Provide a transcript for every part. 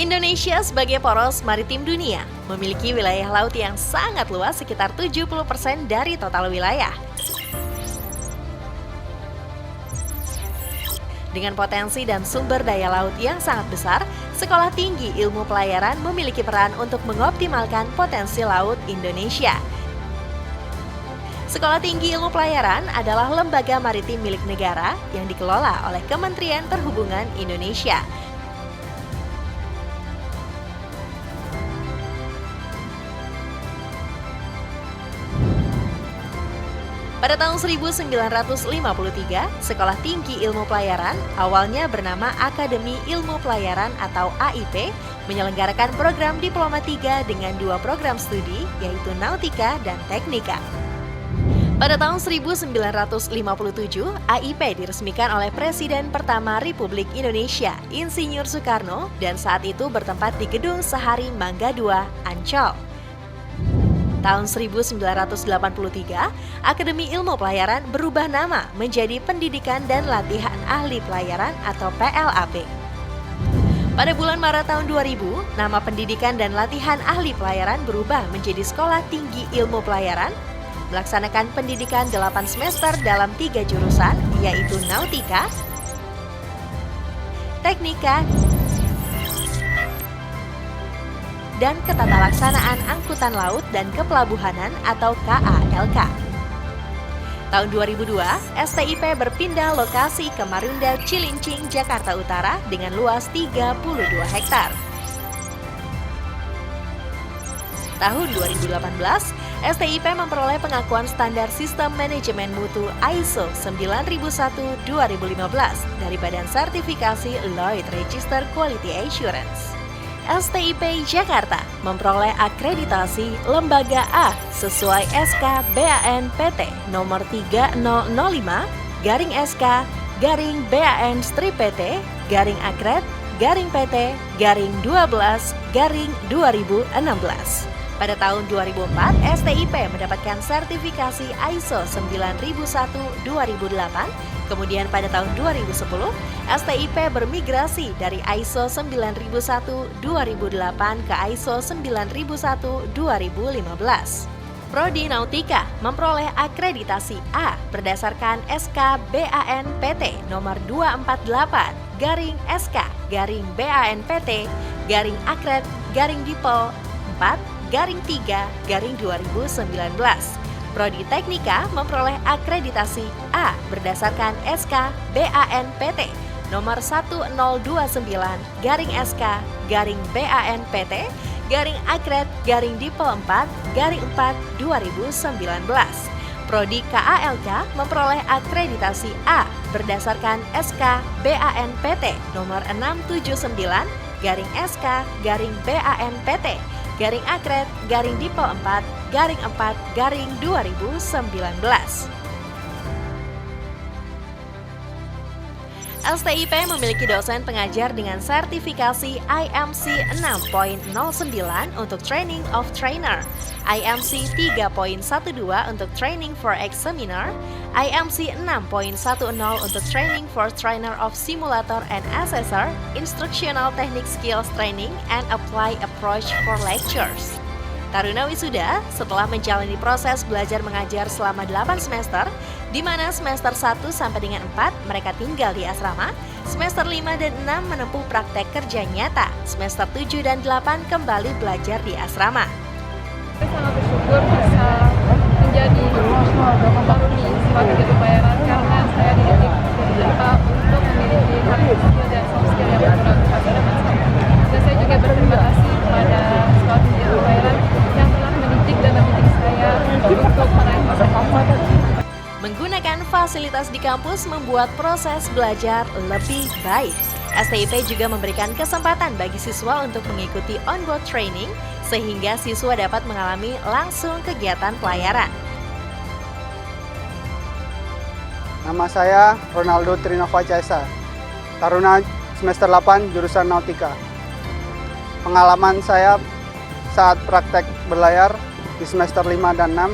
Indonesia sebagai poros maritim dunia memiliki wilayah laut yang sangat luas sekitar 70% dari total wilayah. Dengan potensi dan sumber daya laut yang sangat besar, Sekolah Tinggi Ilmu Pelayaran memiliki peran untuk mengoptimalkan potensi laut Indonesia. Sekolah Tinggi Ilmu Pelayaran adalah lembaga maritim milik negara yang dikelola oleh Kementerian Perhubungan Indonesia. Pada tahun 1953, Sekolah Tinggi Ilmu Pelayaran, awalnya bernama Akademi Ilmu Pelayaran atau AIP, menyelenggarakan program Diploma 3 dengan 2 program studi, yaitu Nautika dan Teknika. Pada tahun 1957, AIP diresmikan oleh Presiden pertama Republik Indonesia, Insinyur Soekarno, dan saat itu bertempat di Gedung Sehari Mangga 2, Ancol. Tahun 1983, Akademi Ilmu Pelayaran berubah nama menjadi Pendidikan dan Latihan Ahli Pelayaran atau PLAP. Pada bulan Maret tahun 2000, nama Pendidikan dan Latihan Ahli Pelayaran berubah menjadi Sekolah Tinggi Ilmu Pelayaran, melaksanakan pendidikan 8 semester dalam 3 jurusan, yaitu Nautika, Teknika, dan Ketatalaksanaan Angkutan Laut dan Kepelabuhanan atau KALK. Tahun 2002, STIP berpindah lokasi ke Marunda, Cilincing, Jakarta Utara dengan luas 32 hektar. Tahun 2018, STIP memperoleh pengakuan standar sistem manajemen mutu ISO 9001-2015 dari Badan Sertifikasi Lloyd Register Quality Assurance. STIP Jakarta memperoleh akreditasi Lembaga A sesuai SK BAN PT nomor 3005-SK-BAN-PT /PT/12/2016. Pada tahun 2004, STIP mendapatkan sertifikasi ISO 9001-2008. Kemudian pada tahun 2010, STIP bermigrasi dari ISO 9001-2008 ke ISO 9001-2015. Prodi Nautika memperoleh akreditasi A berdasarkan SK BAN PT nomor 248-SK-BAN-PT-Akred-Dipol 4-3-2019. Prodi Teknika memperoleh akreditasi A berdasarkan SK BAN PT nomor 1021-SK-BAN-PT-Akred-Dipol 4-4-2019. Prodi KALK memperoleh akreditasi A berdasarkan SK BAN PT nomor 679-SK-BAN-PT-Akred-Dipol 4-4-2019. STIP memiliki dosen pengajar dengan sertifikasi IMC 6.09 untuk Training of Trainer, IMC 3.12 untuk Training for Examiner, IMC 6.10 untuk Training for Trainer of Simulator and Assessor, Instructional Technique Skills Training, and Apply Approach for Lectures. Taruna wisuda setelah menjalani proses belajar mengajar selama 8 semester, di mana semester 1 sampai dengan 4 mereka tinggal di asrama, semester 5 dan 6 menempuh praktek kerja nyata, semester 7 dan 8 kembali belajar di asrama. Saya sangat bersyukur bisa menjadi alumni sebagai ilmu pelayaran karena saya dididik untuk memiliki hard skill dan soft skill yang bermanfaat pada masa. Dan saya juga berterima kasih kepada Sekolah Tinggi Ilmu Pelayaran yang telah mendidik dan membimbing saya untuk meraih masa depan. Menggunakan fasilitas di kampus membuat proses belajar lebih baik. STIP juga memberikan kesempatan bagi siswa untuk mengikuti on-board training sehingga siswa dapat mengalami langsung kegiatan pelayaran. Nama saya Ronaldo Trinova Caesa, taruna semester 8 jurusan Nautika. Pengalaman saya saat praktek berlayar di semester 5 dan 6,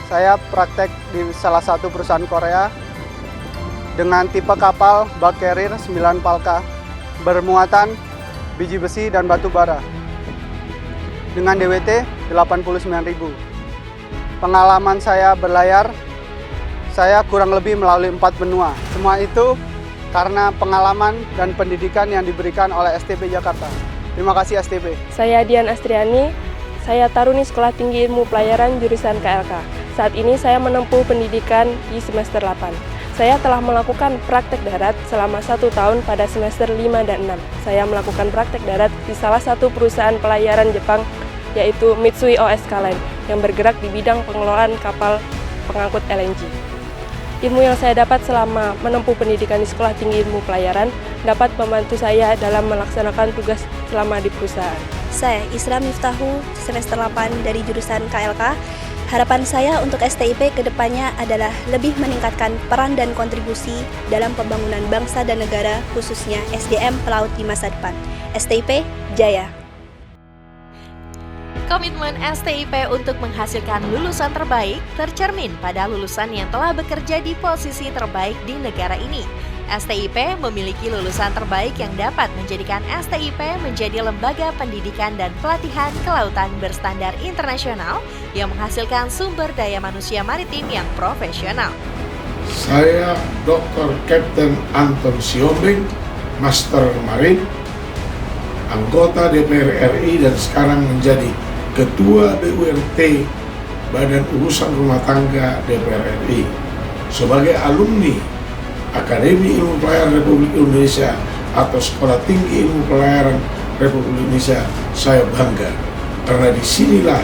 saya praktek di salah satu perusahaan Korea dengan tipe kapal bulk carrier 9 Palka bermuatan biji besi, dan batu bara. Dengan DWT 89.000. Pengalaman saya berlayar, saya kurang lebih melalui 4 benua. Semua itu karena pengalaman dan pendidikan yang diberikan oleh STP Jakarta. Terima kasih STP. Saya Dian Astriani, saya taruni Sekolah Tinggi Ilmu Pelayaran jurusan KLK. Saat ini saya menempuh pendidikan di semester 8. Saya telah melakukan praktek darat selama 1 tahun pada semester 5 dan 6. Saya melakukan praktek darat di salah satu perusahaan pelayaran Jepang, yaitu Mitsui O.S.K. Line, yang bergerak di bidang pengelolaan kapal pengangkut LNG. Ilmu yang saya dapat selama menempuh pendidikan di Sekolah Tinggi Ilmu Pelayaran dapat membantu saya dalam melaksanakan tugas selama di perusahaan. Saya Isra Miftahu, semester 8 dari jurusan KLK. Harapan saya untuk STIP ke depannya adalah lebih meningkatkan peran dan kontribusi dalam pembangunan bangsa dan negara, khususnya SDM pelaut di masa depan. STIP Jaya! Komitmen STIP untuk menghasilkan lulusan terbaik tercermin pada lulusan yang telah bekerja di posisi terbaik di negara ini. STIP memiliki lulusan terbaik yang dapat menjadikan STIP menjadi lembaga pendidikan dan pelatihan kelautan berstandar internasional yang menghasilkan sumber daya manusia maritim yang profesional. Saya Dr. Kapten Anton Siombing, Master Marin, anggota DPR RI dan sekarang menjadi Ketua BUMT Badan Urusan Rumah Tangga DPR RI. Sebagai alumni Akademi Ilmu Pelayaran Republik Indonesia atau Sekolah Tinggi Ilmu Pelayaran Republik Indonesia, saya bangga karena disinilah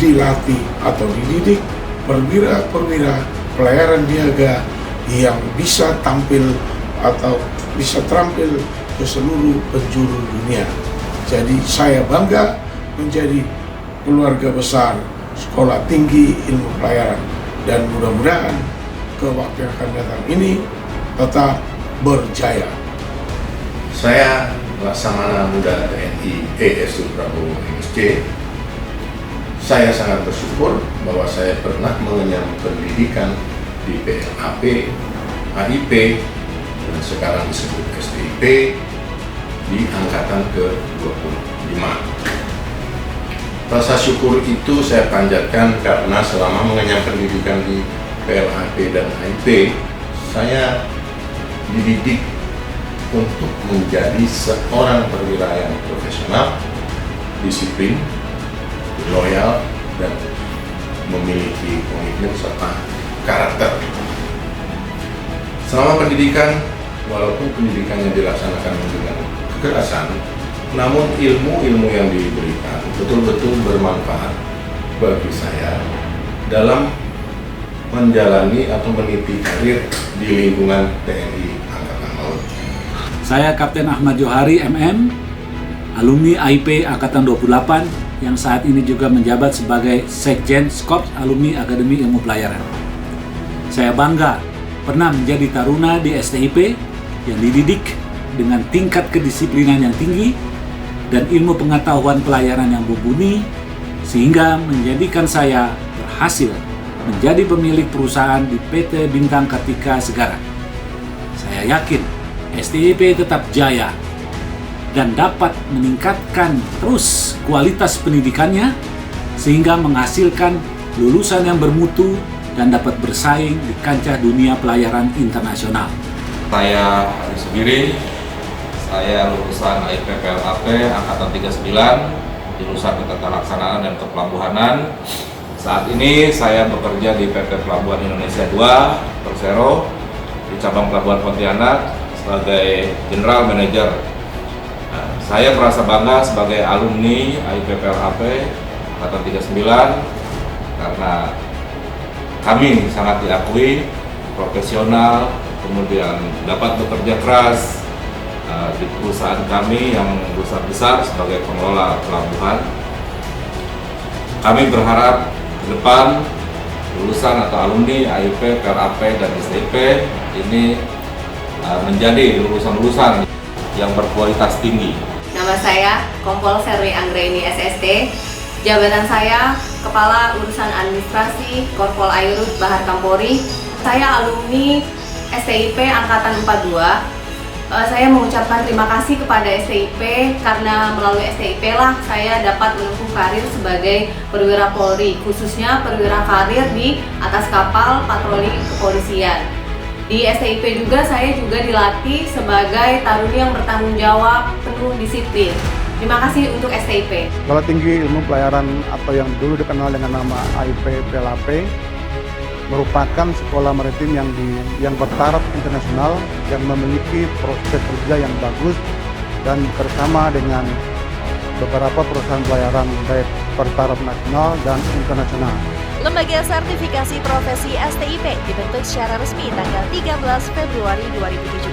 dilatih atau dididik perwira-perwira pelayaran niaga yang bisa tampil atau bisa terampil ke seluruh penjuru dunia. Jadi saya bangga menjadi keluarga besar Sekolah Tinggi Ilmu Pelayaran, dan mudah-mudahan ke waktu yang akan datang ini tetap berjaya. Saya Laksamana Muda TNI ESU Prabowo MSC. Saya sangat bersyukur bahwa saya pernah mengenyam pendidikan di PLAP, AIP, dan sekarang disebut STIP di angkatan ke-25. Rasa syukur itu saya panjatkan karena selama mengenyam pendidikan di PLAP dan AIP, saya dididik untuk menjadi seorang perwira yang profesional, disiplin, loyal, dan memiliki komitmen serta karakter. Selama pendidikan, walaupun pendidikannya dilaksanakan dengan kekerasan, namun ilmu-ilmu yang diberikan betul-betul bermanfaat bagi saya dalam menjalani atau meniti karir di lingkungan TNI Angkatan Laut. Saya Kapten Ahmad Johari MM, alumni AIP Angkatan 28 yang saat ini juga menjabat sebagai Sekjen Skops Alumni Akademi Ilmu Pelayaran. Saya bangga pernah menjadi taruna di STIP yang dididik dengan tingkat kedisiplinan yang tinggi dan ilmu pengetahuan pelayaran yang mumpuni, sehingga menjadikan saya berhasil menjadi pemilik perusahaan di PT Bintang Kartika Segara. Saya yakin STIP tetap jaya dan dapat meningkatkan terus kualitas pendidikannya sehingga menghasilkan lulusan yang bermutu dan dapat bersaing di kancah dunia pelayaran internasional. Saya Ari Sugiri, saya lulusan AIP PLAP Angkatan 39, jurusan Tata Laksanaan dan Kepelabuhanan. Saat ini saya bekerja di PT Pelabuhan Indonesia 2, Persero, di cabang Pelabuhan Pontianak sebagai General Manager. Saya merasa bangga sebagai alumni AIP PLAP Angkatan 39 karena kami sangat diakui profesional, kemudian dapat bekerja keras di perusahaan kami yang besar sebagai pengelola pelabuhan. Kami berharap ke depan lulusan atau alumni AIP, PLAP, dan STIP ini menjadi lulusan-lulusan yang berkualitas tinggi. Nama saya Kompol Serwi Anggraini SST. Jabatan saya Kepala Urusan Administrasi Korpol Airut Bahar Kampori. Saya alumni STIP Angkatan 42. Saya mengucapkan terima kasih kepada STIP karena melalui STIP lah saya dapat menempuh karir sebagai perwira Polri, khususnya perwira karir di atas kapal patroli kepolisian. Di STIP juga saya dilatih sebagai taruni yang bertanggung jawab, penuh disiplin. Terima kasih untuk STIP. Sekolah Tinggi Ilmu Pelayaran atau yang dulu dikenal dengan nama AIP PLAP merupakan sekolah maritim yang bertaraf internasional yang memiliki prospek kerja yang bagus dan bersama dengan beberapa perusahaan pelayaran baik bertaraf nasional dan internasional. Lembaga Sertifikasi Profesi STIP dibentuk secara resmi tanggal 13 Februari 2017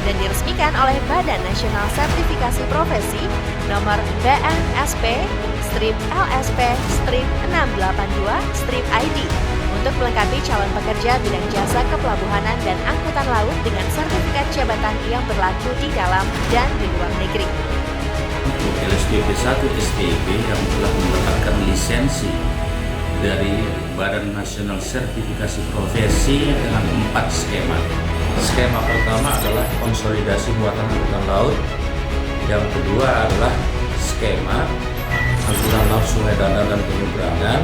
dan diresmikan oleh Badan Nasional Sertifikasi Profesi nomor BNSP/LSP/682/ID untuk melengkapi calon pekerja bidang jasa kepelabuhanan dan angkutan laut dengan sertifikat jabatan yang berlaku di dalam dan di luar negeri. Untuk LSPP 1 STIP yang telah mendapatkan lisensi dari Badan Nasional Sertifikasi Profesi dengan 4 skema. Skema pertama adalah konsolidasi muatan angkutan laut, yang kedua adalah skema angkutan laut sungai darat dan penyeberangan,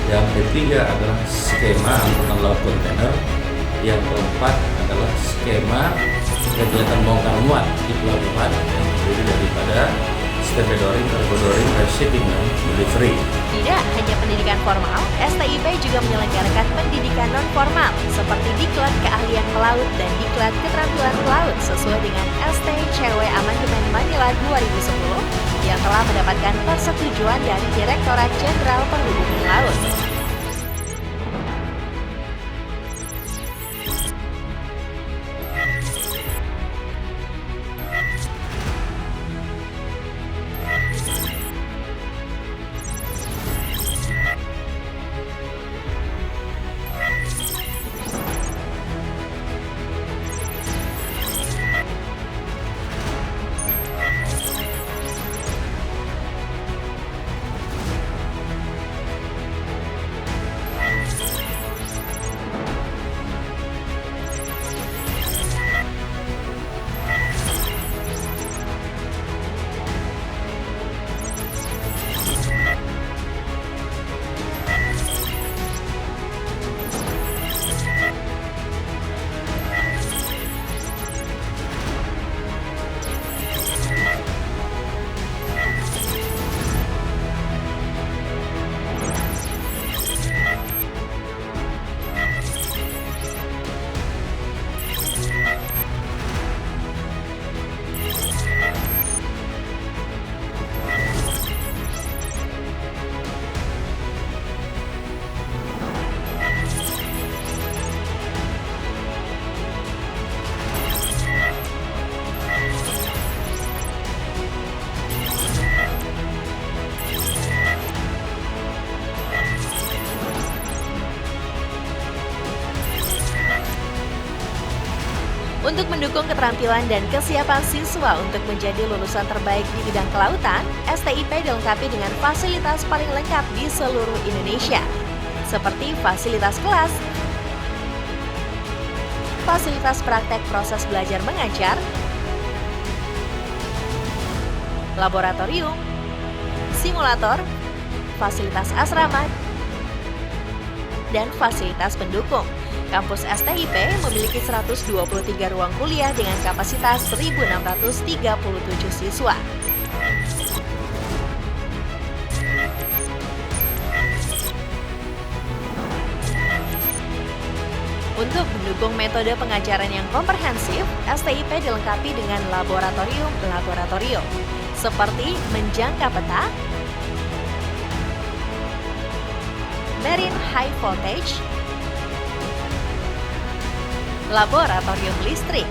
yang ketiga adalah skema angkutan laut kontainer, yang keempat adalah skema kegiatan bongkar muat di pelabuhan yang terdiri daripada stevedoring, cargodoring, shipping, dan delivery. Tidak hanya pendidikan formal, STIP juga menyelenggarakan pendidikan non-formal seperti Diklat Keahlian Pelaut dan Diklat Keterampilan Pelaut sesuai dengan STCW Amandemen Manila 2010 yang telah mendapatkan persetujuan dari Direktorat Jenderal Perhubungan Laut. Untuk mendukung keterampilan dan kesiapan siswa untuk menjadi lulusan terbaik di bidang kelautan, STIP dilengkapi dengan fasilitas paling lengkap di seluruh Indonesia, seperti fasilitas kelas, fasilitas praktek proses belajar mengajar, laboratorium, simulator, fasilitas asrama, dan fasilitas pendukung. Kampus STIP memiliki 123 ruang kuliah dengan kapasitas 1.637 siswa. Untuk mendukung metode pengajaran yang komprehensif, STIP dilengkapi dengan laboratorium seperti menjangka peta, marine high voltage, laboratorium listrik,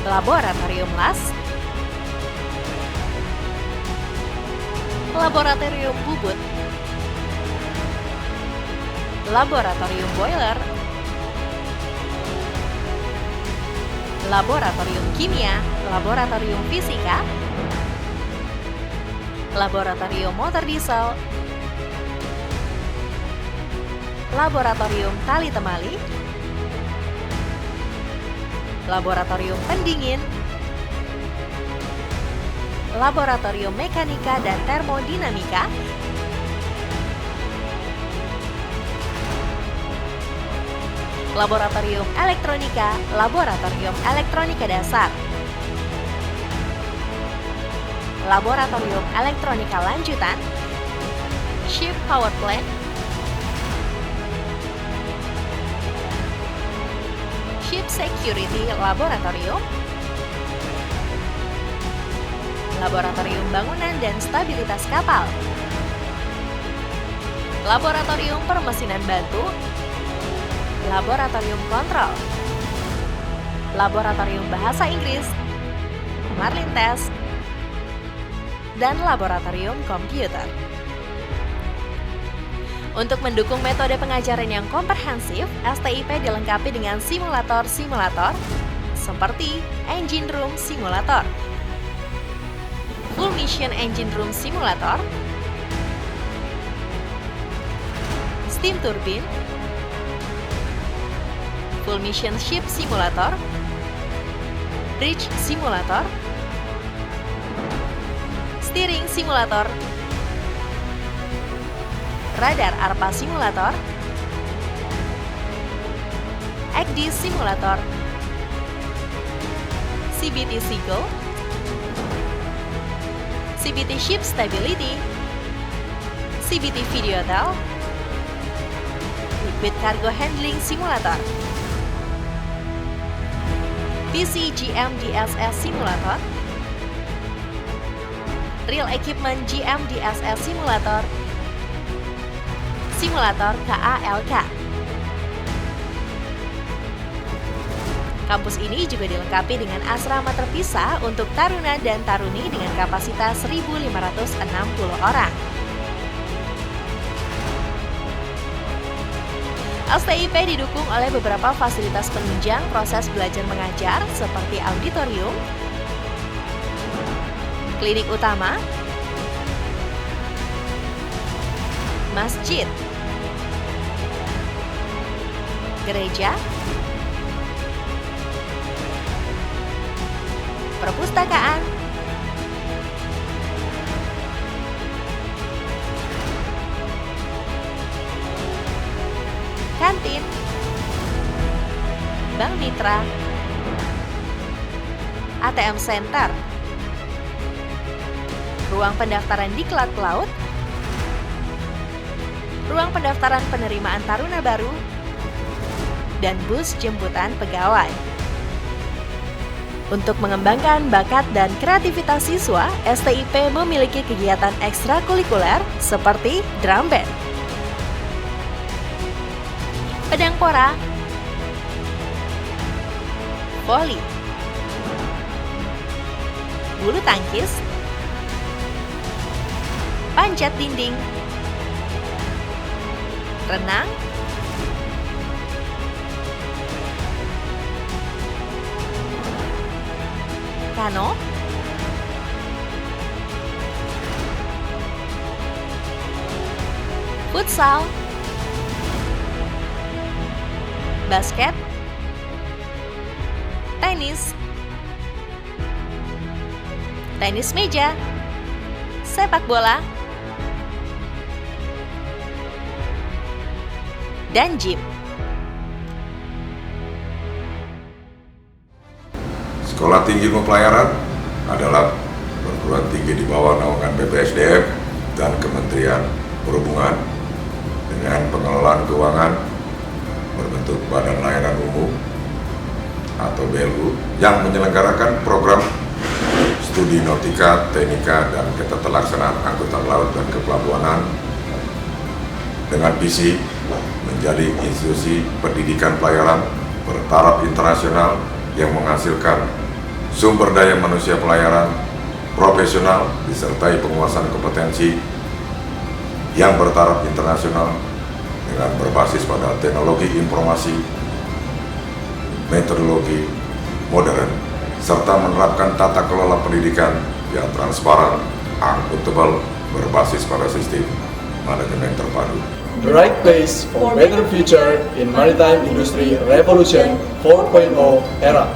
laboratorium las, laboratorium bubut, laboratorium boiler, laboratorium kimia, laboratorium fisika, laboratorium motor diesel, laboratorium tali temali, laboratorium pendingin, laboratorium mekanika dan termodinamika, laboratorium elektronika, laboratorium elektronika dasar, laboratorium elektronika lanjutan, ship power plant, ship security laboratorium, laboratorium bangunan dan stabilitas kapal, laboratorium permesinan batu, laboratorium kontrol, laboratorium bahasa Inggris, Marlin Test, dan laboratorium komputer. Untuk mendukung metode pengajaran yang komprehensif, STIP dilengkapi dengan simulator-simulator seperti Engine Room Simulator, Full Mission Engine Room Simulator, Steam Turbine, Full Mission Ship Simulator, Bridge Simulator, Steering Simulator, Radar Arpa Simulator, ECDI Simulator, CBT Seagull, CBT Ship Stability, CBT Video Hotel, Liquid Cargo Handling Simulator, PC GMDSS Simulator, Real Equipment GMDSS Simulator, Simulator KALK. Kampus ini juga dilengkapi dengan asrama terpisah untuk taruna dan taruni dengan kapasitas 1.560 orang. STIP didukung oleh beberapa fasilitas penunjang proses belajar mengajar seperti auditorium, klinik utama, masjid, gereja, perpustakaan, kantin, bank mitra, ATM center, ruang pendaftaran diklat laut, ruang pendaftaran penerimaan taruna baru, dan bus jemputan pegawai. Untuk mengembangkan bakat dan kreativitas siswa, STIP memiliki kegiatan ekstrakurikuler seperti drum band, pedang pora, voli, bulu tangkis, panjat dinding, renang, kano, futsal, basket, tenis, tenis meja, sepak bola, dan gym. Sekolah Tinggi Ilmu Pelayaran adalah perguruan tinggi di bawah naungan BPSDM dan Kementerian Perhubungan dengan pengelolaan keuangan berbentuk Badan Layanan Umum atau BLU yang menyelenggarakan program studi nautika, teknika, dan ketetalaksanaan angkutan laut dan kepelabuhanan dengan visi menjadi institusi pendidikan pelayaran bertaraf internasional yang menghasilkan sumber daya manusia pelayaran profesional disertai penguasaan kompetensi yang bertaraf internasional dengan berbasis pada teknologi informasi, metodologi modern, serta menerapkan tata kelola pendidikan yang transparan, akuntabel, berbasis pada sistem manajemen terpadu. The right place for better future in maritime industry revolution 4.0 era.